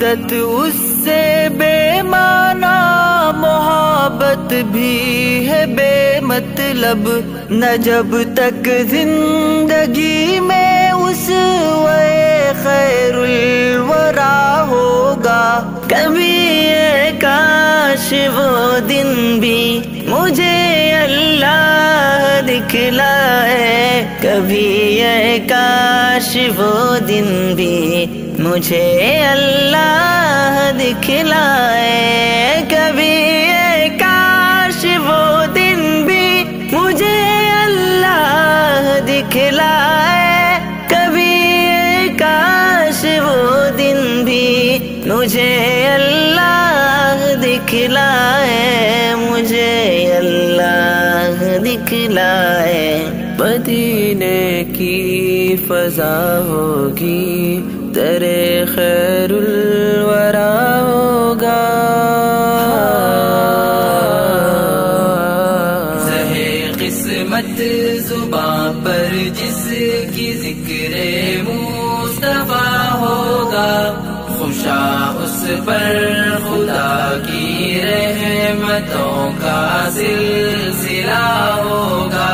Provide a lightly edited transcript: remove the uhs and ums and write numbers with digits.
عقیدت اس سے بے معنی، محبت بھی ہے بے مطلب، نہ جب تک زندگی میں اس خیر الورا ہوگا۔ کبھی یہ کاش وہ دن بھی مجھے اللہ دکھلائے، کبھی یہ کاش وہ دن بھی مجھے اللہ دکھلائے، کبھی یہ کاش وہ دن بھی مجھے اللہ دکھلائے، کبھی یہ کاش وہ دن بھی مجھے اللہ دکھلائے، مجھے اللہ دکھلائے۔ مدینے کی فضا ہوگی، تیرے خیر الورا ہوگا، زہے قسمت زباں پر جس کی ذکر مصطفیٰ ہوگا، خوشا اس پر خدا کی رحمتوں کا سلسلہ ہوگا۔